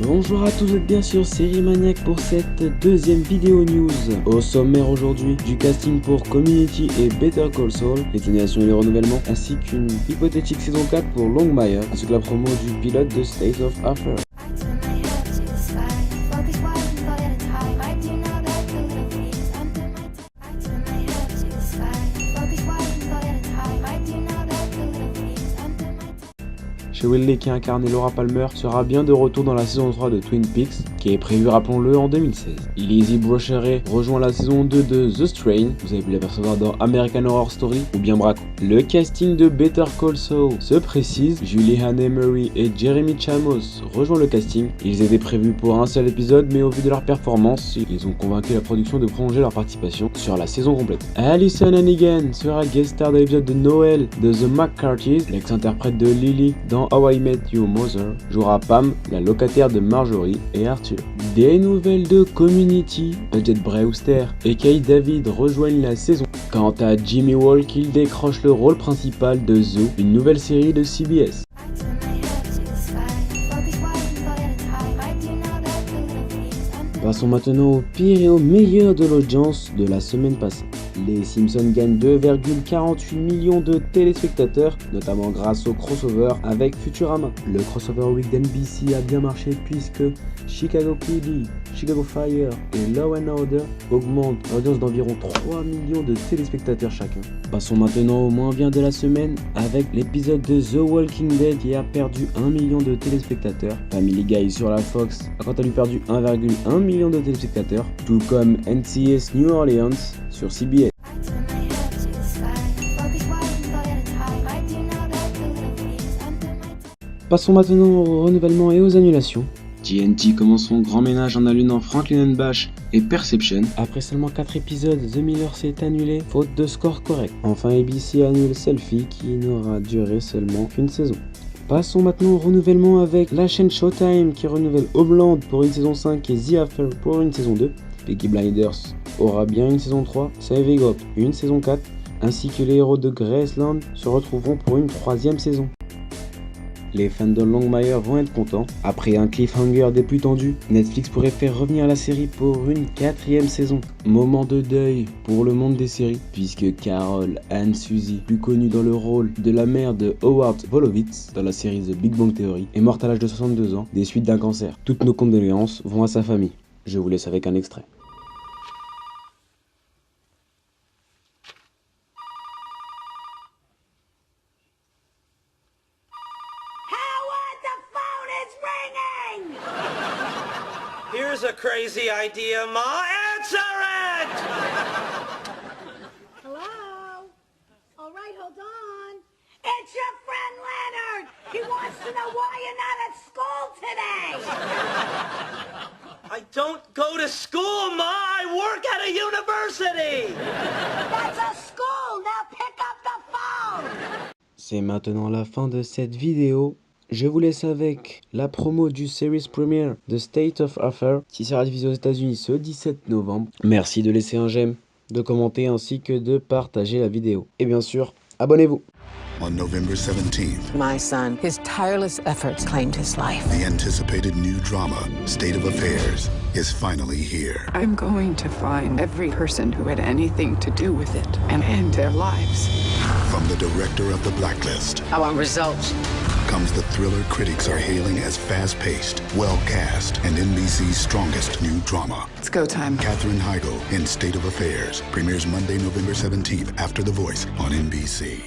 Bonjour à tous, vous êtes bien sûr Série Maniac pour cette deuxième vidéo news. Au sommaire aujourd'hui, du casting pour Community et Better Call Saul, les animations et les renouvellements, ainsi qu'une hypothétique saison 4 pour Longmire, ainsi que la promo du pilote de State of Affair. Shea qui a incarné Laura Palmer sera bien de retour dans la saison 3 de Twin Peaks, qui est prévue, rappelons-le, en 2016. Lizzie Brocheray rejoint la saison 2 de The Strain, vous avez pu l'apercevoir dans American Horror Story ou bien Braco. Le casting de Better Call Saul se précise, Julianne Emery et Jeremy Chamos rejoignent le casting. Ils étaient prévus pour un seul épisode, mais au vu de leur performance, ils ont convaincu la production de prolonger leur participation sur la saison complète. Alison Hannigan sera guest star de l'épisode de Noël de The McCarthy's, l'ex-interprète de Lily dans How I Met Your Mother, jouera Pam, la locataire de Marjorie et Arthur. Des nouvelles de Community, Jed Brewster et Kay David rejoignent la saison. Quant à Jimmy Walk, il décroche le rôle principal de Zoo, une nouvelle série de CBS. Passons maintenant au pire et au meilleur de l'audience de la semaine passée. Les Simpsons gagnent 2,48 millions de téléspectateurs, notamment grâce au crossover avec Futurama. Le crossover week d'NBC a bien marché puisque Chicago PD, Chicago Fire et Law & Order augmentent l'audience d'environ 3 millions de téléspectateurs chacun. Passons maintenant au moins bien de la semaine avec l'épisode de The Walking Dead qui a perdu 1 million de téléspectateurs. Family Guy sur la Fox a quant à lui perdu 1,1 million de téléspectateurs, tout comme NCIS New Orleans sur CBS. Passons maintenant au renouvellement et aux annulations. TNT commence son grand ménage en annulant Franklin & Bash et Perception. Après seulement 4 épisodes, The Miller s'est annulé faute de score correct. Enfin, ABC annule Selfie qui n'aura duré seulement qu'une saison. Passons maintenant au renouvellement avec la chaîne Showtime qui renouvelle Homeland pour une saison 5 et The Affair pour une saison 2. Peaky Blinders aura bien une saison 3, Saving Up une saison 4, ainsi que les héros de Graceland se retrouveront pour une 3e saison. Les fans de Longmire vont être contents. Après un cliffhanger des plus tendus, Netflix pourrait faire revenir la série pour une 4e saison. Moment de deuil pour le monde des séries, puisque Carol Ann Suzy, plus connue dans le rôle de la mère de Howard Wolowitz dans la série The Big Bang Theory, est morte à l'âge de 62 ans des suites d'un cancer. Toutes nos condoléances vont à sa famille. Je vous laisse avec un extrait. Here's a crazy idea, Ma. Answer it! Hello? All right, hold on. It's your friend Leonard. He wants to know why you're not at school today. I don't go to school, Ma. I work at a university. That's a school. Now pick up the phone. C'est maintenant la fin de cette vidéo. Je vous laisse avec la promo du series premiere de State of Affair qui sera diffusée aux États-Unis ce 17 novembre. Merci de laisser un j'aime, de commenter ainsi que de partager la vidéo. Et bien sûr, abonnez-vous. On November 17th, my son, his tireless efforts claimed his life. the anticipated new drama, State of Affairs, is finally here. I'm going to find every person who had anything to do with it and end their lives. From the director of The Blacklist I want results. comes the thriller critics are hailing as fast-paced, well-cast, and NBC's strongest new drama. It's go time. Katherine Heigl in State of Affairs premieres Monday, November 17th after The Voice on NBC.